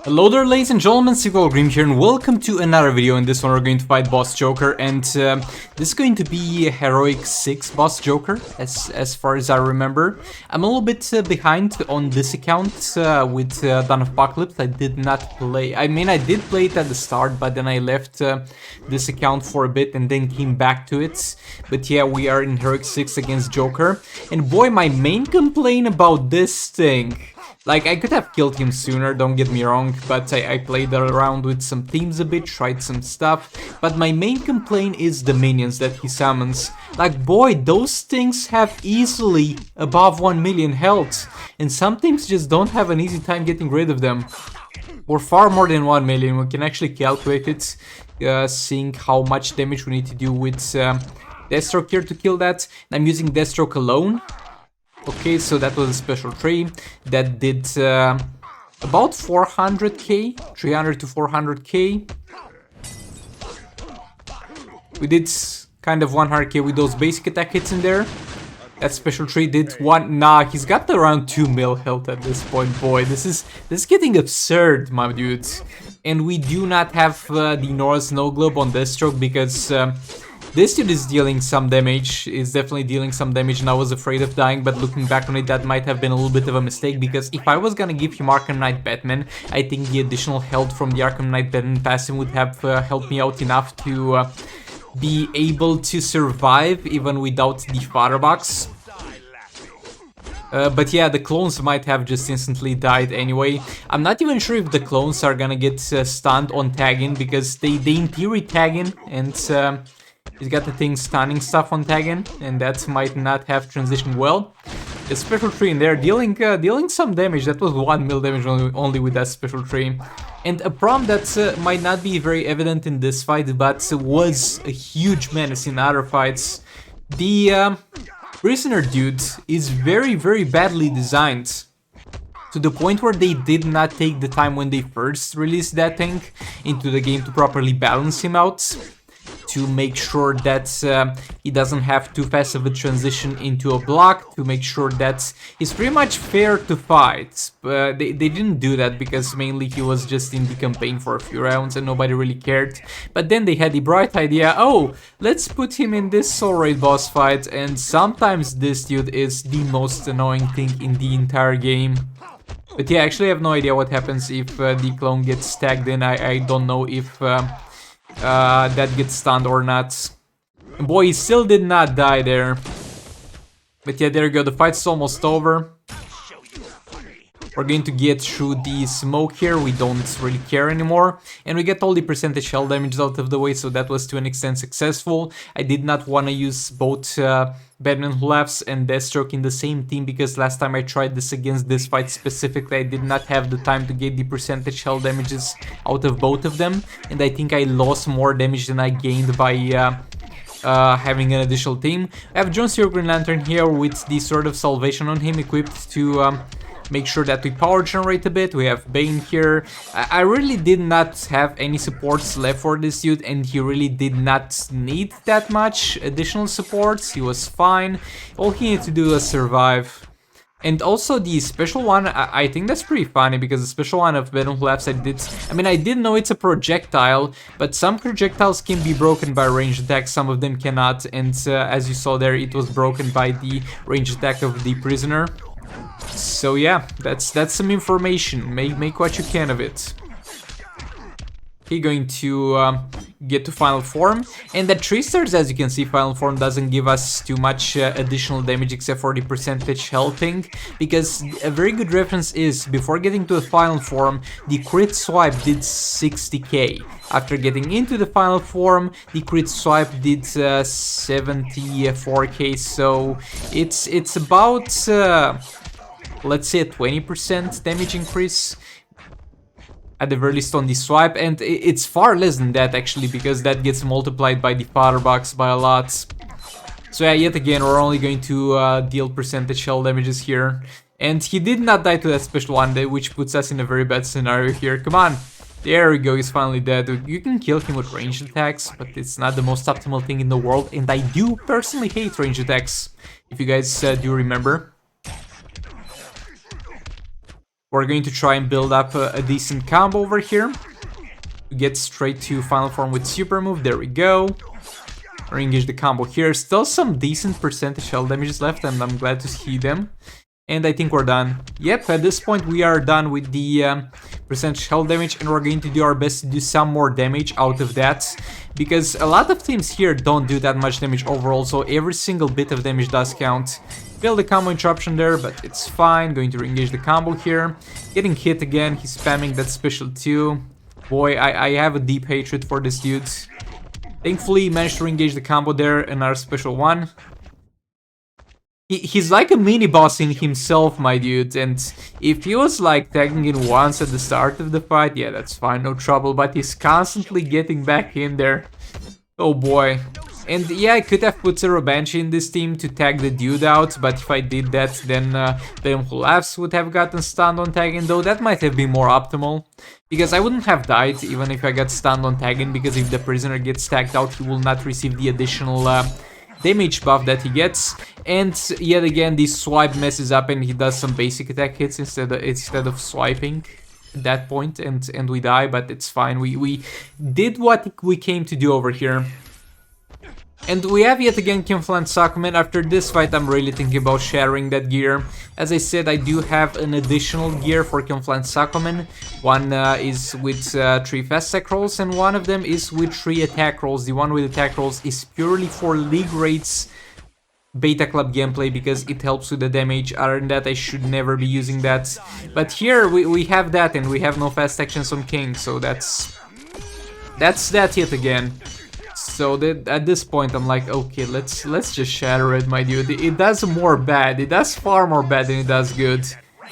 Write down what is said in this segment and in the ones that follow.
Hello there, ladies and gentlemen, Sequel Grim here, and welcome to another video. In this one we're going to fight Boss Joker, and this is going to be Heroic 6 Boss Joker, as far as I remember. I'm a little bit behind on this account with Dawn of Apocalypse. I did not play, I did play it at the start, but then I left this account for a bit and then came back to it. But yeah, we are in Heroic 6 against Joker, and boy, my main complaint about this thing... Like, I could have killed him sooner, don't get me wrong, but I played around with some teams a bit, tried some stuff, but my main complaint is the minions that he summons. Like, boy, those things have easily above 1 million health, and some teams just don't have an easy time getting rid of them. Or far more than 1 million, we can actually calculate it, seeing how much damage we need to do with Deathstroke here to kill that. I'm using Deathstroke alone. Okay, so that was a special tree that did about 400k, 300 to 400k. We did kind of 100k with those basic attack hits in there. That special tree did one. Nah, he's got around 2 mil health at this point. Boy, this is getting absurd, my dudes. And we do not have the Nora Snow Globe on Deathstroke because this dude is dealing some damage, is definitely dealing some damage, and I was afraid of dying, but looking back on it, that might have been a little bit of a mistake, because if I was gonna give him Arkham Knight Batman, I think the additional health from the Arkham Knight Batman passive would have helped me out enough to be able to survive even without the Firebox. But yeah, the clones might have just instantly died anyway. I'm not even sure if the clones are gonna get stunned on tagging, because they in theory tag in, and he's got the thing stunning stuff on tagging, and that might not have transitioned well. The special tree in there dealing some damage. That was 1 mil damage only with that special tree. And a problem that might not be very evident in this fight, but was a huge menace in other fights. The prisoner dude is very badly designed, to the point where they did not take the time when they first released that thing into the game to properly balance him out, to make sure that he doesn't have too fast of a transition into a block, to make sure that he's pretty much fair to fight. They didn't do that because mainly he was just in the campaign for a few rounds and nobody really cared. But then they had the bright idea, oh, let's put him in this Soul Raid boss fight, and sometimes this dude is the most annoying thing in the entire game. But yeah, actually I have no idea what happens if the clone gets tagged in. I don't know if that gets stunned or not. Boy, he still did not die there. But yeah, there you go, the fight's almost over. We're going to get through the smoke here, we don't really care anymore. And we get all the percentage health damage out of the way, so that was to an extent successful. I did not want to use both Batman Who Laughs and Deathstroke in the same team, because last time I tried this against this fight specifically, I did not have the time to get the percentage health damages out of both of them. And I think I lost more damage than I gained by having an additional team. I have John Cena Green Lantern here with the Sword of Salvation on him, equipped to make sure that we power generate a bit. We have Bane here. I really did not have any supports left for this dude, and he really did not need that much additional supports. He was fine. All he needed to do was survive. And also the special one, I think that's pretty funny, because the special one of Venom Laughs I did know it's a projectile, but some projectiles can be broken by ranged attacks, some of them cannot, and as you saw there, it was broken by the ranged attack of the prisoner. So yeah, that's some information. Make what you can of it. Okay, going to get to final form, and at 3 stars, as you can see, final form doesn't give us too much additional damage except for the percentage health thing, because a very good reference is, before getting to the final form, the crit swipe did 60k. After getting into the final form, the crit swipe did 74k, so it's about let's say a 20% damage increase at the very least on the swipe, and it's far less than that actually, because that gets multiplied by the Firebox by a lot. So yeah, yet again, we're only going to deal percentage health damages here, and he did not die to that special one, which puts us in a very bad scenario here. Come on, there we go, he's finally dead. You can kill him with ranged attacks, but it's not the most optimal thing in the world, and I do personally hate ranged attacks, if you guys do remember. We're going to try and build up a decent combo over here. Get straight to final form with super move. There we go. Re-engage the combo here. Still some decent percentage health damages left, and I'm glad to see them. And I think we're done. Yep, at this point we are done with the percentage health damage, and we're going to do our best to do some more damage out of that. Because a lot of teams here don't do that much damage overall, so every single bit of damage does count. Failed the combo interruption there, but it's fine. Going to re-engage the combo here. Getting hit again, he's spamming that special too. Boy, I have a deep hatred for this dude. Thankfully, he managed to re-engage the combo there, another special one. He's like a mini-boss in himself, my dude, and if he was like tagging in once at the start of the fight, yeah, that's fine, no trouble, but he's constantly getting back in there. Oh boy. And yeah, I could have put a revenge in this team to tag the dude out, but if I did that, then Venom Who Laughs would have gotten stunned on tagging, though that might have been more optimal. Because I wouldn't have died even if I got stunned on tagging, because if the prisoner gets tagged out, he will not receive the additional damage buff that he gets. And yet again, this swipe messes up and he does some basic attack hits instead of swiping at that point, and we die, but it's fine. We did what we came to do over here. And we have yet again Kimflan Sakumen. After this fight, I'm really thinking about shattering that gear. As I said, I do have an additional gear for Kimflan Sakumen. One is with 3 fast attack rolls, and one of them is with 3 attack rolls. The one with attack rolls is purely for League Rates Beta Club gameplay, because it helps with the damage. Other than that, I should never be using that. But here we have that, and we have no fast actions on King, so that's that yet again. So at this point I'm like, okay, let's just shatter it, my dude. It does more bad. It does far more bad than it does good.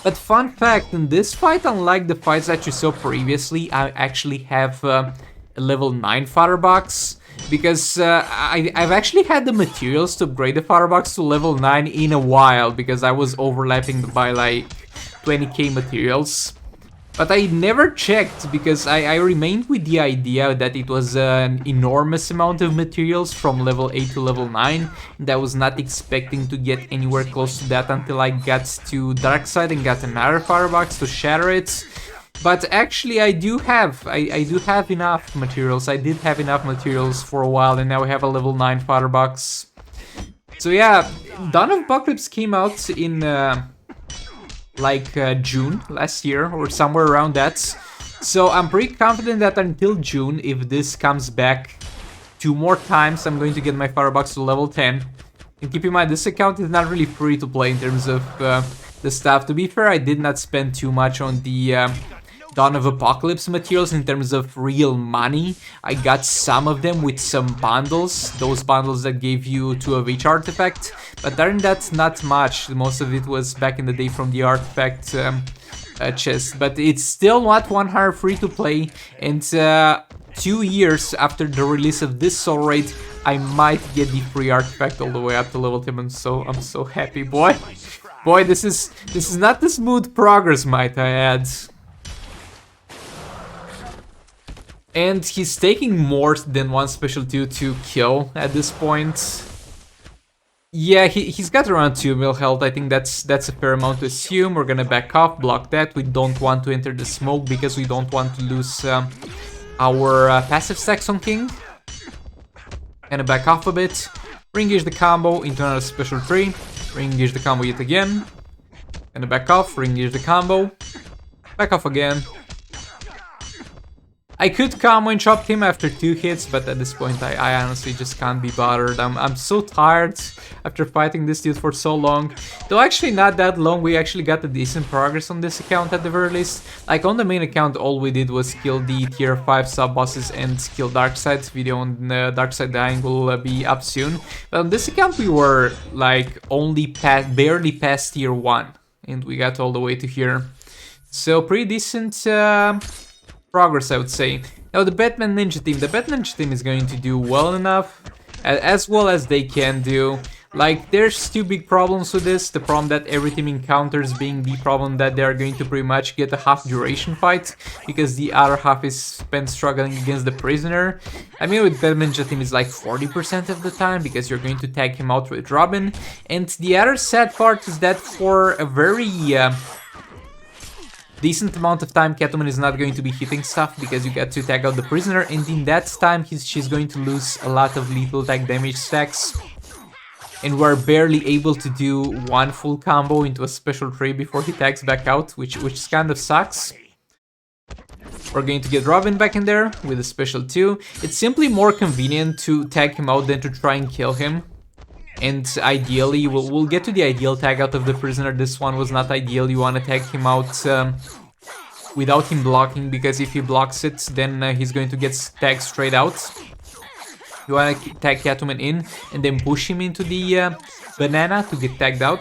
But fun fact, in this fight, unlike the fights that you saw previously, I actually have a level 9 fodder box. Because I've actually had the materials to upgrade the fodder box to level 9 in a while, because I was overlapping by like 20k materials. But I never checked, because I remained with the idea that it was an enormous amount of materials from level 8 to level 9, and I was not expecting to get anywhere close to that until I got to Darkseid and got another firebox to shatter it. But actually I do have enough materials. I did have enough materials for a while, and now I have a level 9 firebox. So yeah, Dawn of Apocalypse came out in June last year, or somewhere around that. So I'm pretty confident that until June, if this comes back 2 more times, I'm going to get my firebox to level 10. And keep in mind, this account is not really free to play in terms of the stuff. To be fair, I did not spend too much on the Dawn of Apocalypse materials in terms of real money. I got some of them with some bundles, those bundles that gave you 2 of each artifact, but other than that, not much. Most of it was back in the day from the artifact chest, but it's still not 100 free to play, and 2 years after the release of this soul raid, I might get the free artifact all the way up to level 10. I'm so happy, boy. Boy, this is not the smooth progress, might I add. And he's taking more than 1 special 2 to kill at this point. Yeah, he's got around 2 mil health. I think that's a fair amount to assume. We're gonna back off, block that. We don't want to enter the smoke because we don't want to lose our passive stacks on King. Gonna back off a bit. Re-engage the combo into another special 3. Re-engage the combo yet again. Gonna back off, re-engage the combo. Back off again. I could combo interrupt him after 2 hits, but at this point I honestly just can't be bothered. I'm so tired after fighting this dude for so long. Though actually not that long, we actually got a decent progress on this account at the very least. Like on the main account, all we did was kill the tier 5 sub-bosses and kill Darkseid. Video on Darkseid dying will be up soon. But on this account we were like only barely past tier 1, and we got all the way to here. So pretty decent progress, I would say. Now the Batman Ninja team. The Batman Ninja team is going to do well enough, as well as they can do. Like, there's 2 big problems with this. The problem that every team encounters being the problem that they are going to pretty much get a half duration fight, because the other half is spent struggling against the prisoner. I mean, with Batman Ninja team is like 40% of the time, because you're going to tag him out with Robin. And the other sad part is that for a very decent amount of time Catwoman is not going to be hitting stuff because you get to tag out the prisoner, and in that time she's going to lose a lot of lethal attack damage stacks. And we're barely able to do one full combo into a special tree before he tags back out, which kind of sucks. We're going to get Robin back in there with a special 2. It's simply more convenient to tag him out than to try and kill him. And ideally, we'll get to the ideal tag out of the prisoner. This one was not ideal. You want to tag him out without him blocking, because if he blocks it, then he's going to get tagged straight out. You want to tag Catwoman in and then push him into the banana to get tagged out.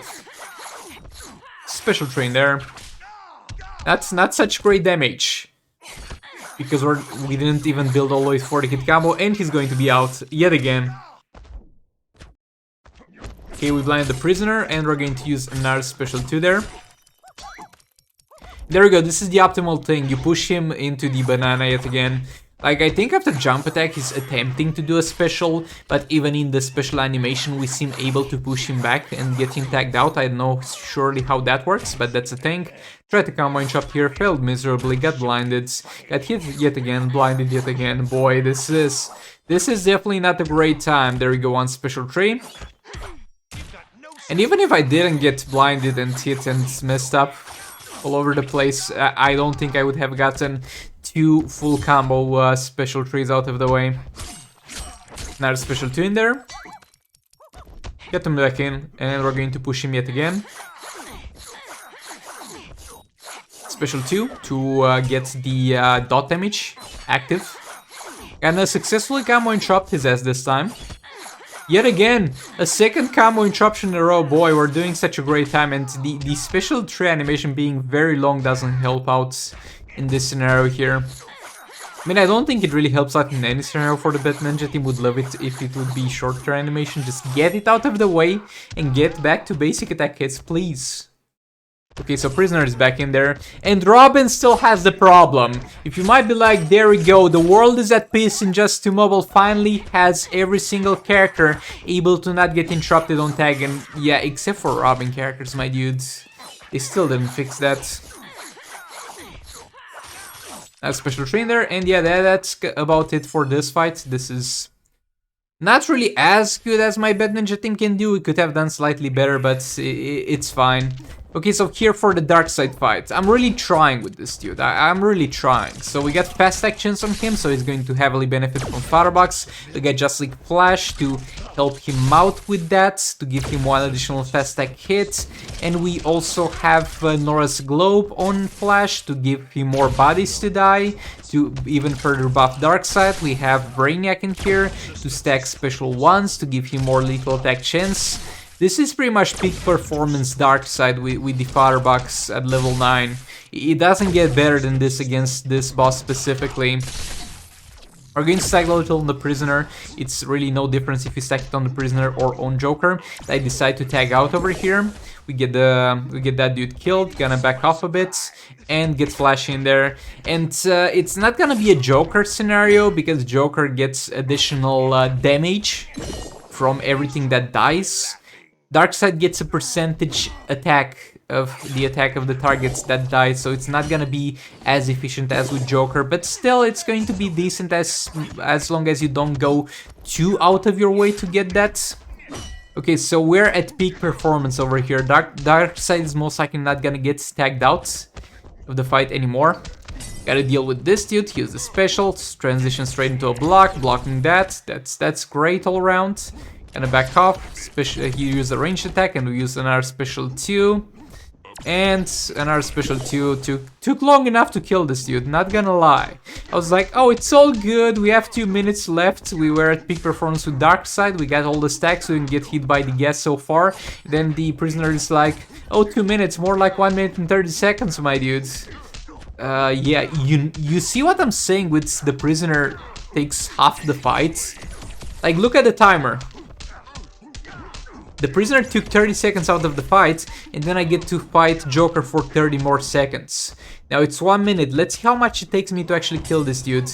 Special train there. That's not such great damage, because we didn't even build all the way for the hit combo, and he's going to be out yet again. Okay, we blinded the prisoner, and we're going to use another special 2 there. There we go, this is the optimal thing. You push him into the banana yet again. Like, I think after jump attack he's attempting to do a special, but even in the special animation we seem able to push him back and get him tagged out. I don't know surely how that works, but that's a thing. Tried to combo and chop here, failed miserably, got blinded, got hit yet again, blinded yet again. Boy, this is definitely not a great time. There we go, on special tree. And even if I didn't get blinded and hit and messed up all over the place, I don't think I would have gotten 2 full combo special trees out of the way. Another special 2 in there. Get him back in, and we're going to push him yet again. Special 2 to get the dot damage active. And successfully combo interrupt his ass this time. Yet again, a second combo interruption in a row. Boy, we're doing such a great time, and the special tree animation being very long doesn't help out in this scenario here. I mean, I don't think it really helps out in any scenario for the Bat Ninja team. Would love it if it would be shorter animation. Just get it out of the way and get back to basic attack hits, please. Okay, so Prisoner is back in there, and Robin still has the problem. If you might be like, there we go, the world is at peace, and Just 2 Mobile finally has every single character able to not get interrupted on tag, and yeah, except for Robin characters, my dudes. They still didn't fix that. A special train there, and yeah, that's about it for this fight. This is not really as good as my Bat Ninja team can do. We could have done slightly better, but it's fine. Okay, so here for the Darkseid fight. I'm really trying with this dude. I'm really trying. So we got fast actions on him, so he's going to heavily benefit from Firebox. We got Just League Flash to help him out with that, to give him 1 additional fast attack hit. And we also have Nora's Globe on Flash to give him more bodies to die, to even further buff Darkseid. We have Brainiac in here to stack special 1s to give him more lethal attack chance. This is pretty much peak performance Darkseid with the Firebox at level 9. It doesn't get better than this against this boss specifically. We're going to stack a little on the Prisoner. It's really no difference if you stack it on the Prisoner or on Joker. I decide to tag out over here. We get that dude killed, gonna back off a bit, and get Flash in there. And it's not gonna be a Joker scenario, because Joker gets additional damage from everything that dies. Darkseid gets a percentage attack of the attack of the targets that die, so it's not gonna be as efficient as with Joker, but still it's going to be decent as long as you don't go too out of your way to get that. Okay, so we're at peak performance over here. Darkseid is most likely not gonna get tagged out of the fight anymore. Gotta deal with this dude, use the special, transition straight into a block, blocking that. That's great all around. Gonna back off, he used a ranged attack, and we use another special 2. And another special 2 took long enough to kill this dude, not gonna lie. I was like, oh, it's all good, we have 2 minutes left. We were at peak performance with Darkseid, we got all the stacks, we didn't get hit by the gas so far. Then the Prisoner is like, oh, 2 minutes, more like 1 minute and 30 seconds, my dudes. Yeah, you see what I'm saying with the Prisoner takes half the fight? Like, look at the timer. The Prisoner took 30 seconds out of the fight, and then I get to fight Joker for 30 more seconds. Now it's 1 minute, let's see how much it takes me to actually kill this dude.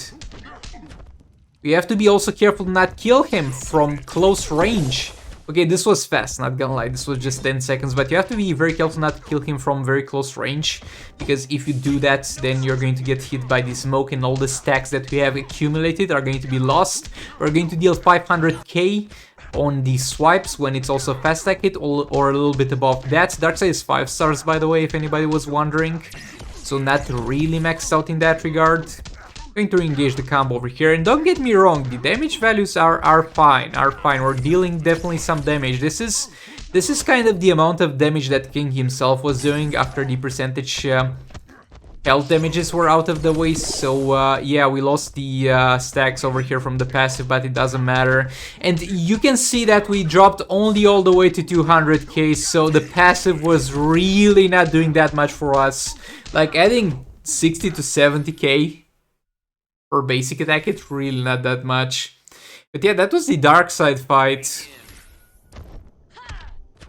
We have to be also careful to not kill him from close range, Okay, this was fast, not gonna lie, this was just 10 seconds, but you have to be very careful not to kill him from very close range, because if you do that, then you're going to get hit by the smoke and all the stacks that we have accumulated are going to be lost. We're going to deal 500k on the swipes when it's also fast stack hit, or a little bit above that. Darkseid is 5 stars, by the way, if anybody was wondering, so not really maxed out in that regard. Going to engage the combo over here, and don't get me wrong, the damage values are fine. We're dealing definitely some damage. This is kind of the amount of damage that King himself was doing after the percentage health damages were out of the way. So yeah, we lost the stacks over here from the passive, but it doesn't matter. And you can see that we dropped only all the way to 200k, so the passive was really not doing that much for us. Like adding 60 to 70k for basic attack, it's really not that much. But yeah, that was the Darkseid fight.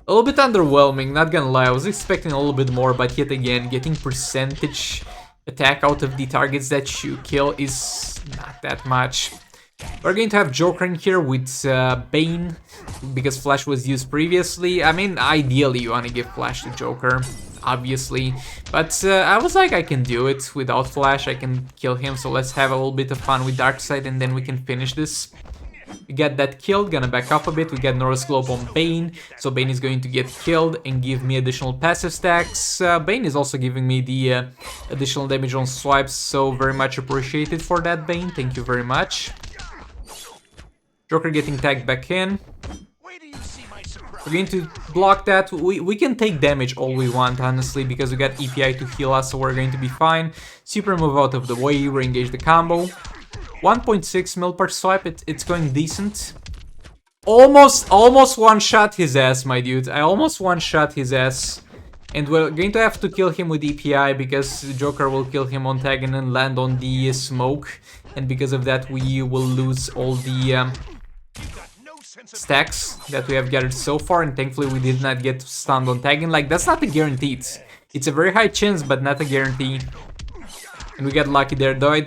A little bit underwhelming, not gonna lie. I was expecting a little bit more, but yet again, getting percentage attack out of the targets that you kill is not that much. We're going to have Joker in here with Bane, because Flash was used previously. I mean, ideally you want to give Flash to Joker, obviously, but I was like, I can do it without Flash, I can kill him, so let's have a little bit of fun with Darkseid and then we can finish this. We get that killed, gonna back up a bit, we get Norris Globe on Bane, so Bane is going to get killed and give me additional passive stacks. Bane is also giving me the additional damage on swipes, so very much appreciated for that, Bane, thank you very much. Joker getting tagged back in. We're going to block that. We can take damage all we want, honestly, because we got EPI to heal us, so we're going to be fine. Super move out of the way, re-engage the combo. 1.6 mil per swipe, it's going decent. Almost one-shot his ass, my dude. I almost one-shot his ass. And we're going to have to kill him with EPI, because Joker will kill him on tag and then land on the smoke. And because of that, we will lose all the stacks that we have gathered so far, and thankfully we did not get stunned on tagging. Like, that's not a guarantee. It's a very high chance, but not a guarantee. And we got lucky there, though I'm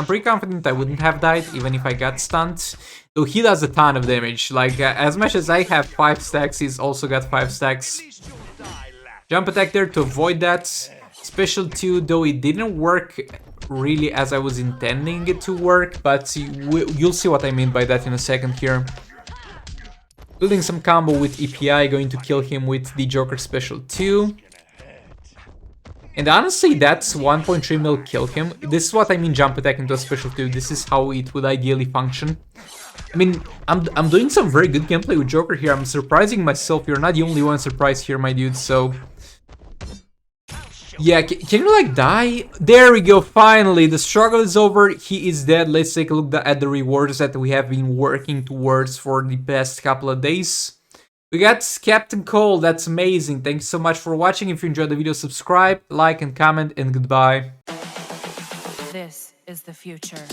pretty confident I wouldn't have died even if I got stunned. Though he does a ton of damage. Like, as much as I have 5 stacks, he's also got 5 stacks. Jump attack there to avoid that. Special 2, though it didn't work really as I was intending it to work, but you'll see what I mean by that in a second here. Building some combo with EPI, going to kill him with the Joker Special 2. And honestly, that's 1.3 mil kill him. This is what I mean, jump attack into a Special 2. This is how it would ideally function. I mean, I'm doing some very good gameplay with Joker here. I'm surprising myself. You're not the only one surprised here, my dude, so... Yeah, can you like die? There we go, finally, the struggle is over, he is dead. Let's take a look at the rewards that we have been working towards for the past couple of days. We got Captain Cole, that's amazing. Thanks so much for watching. If you enjoyed the video, subscribe, like and comment, and goodbye. This is the future.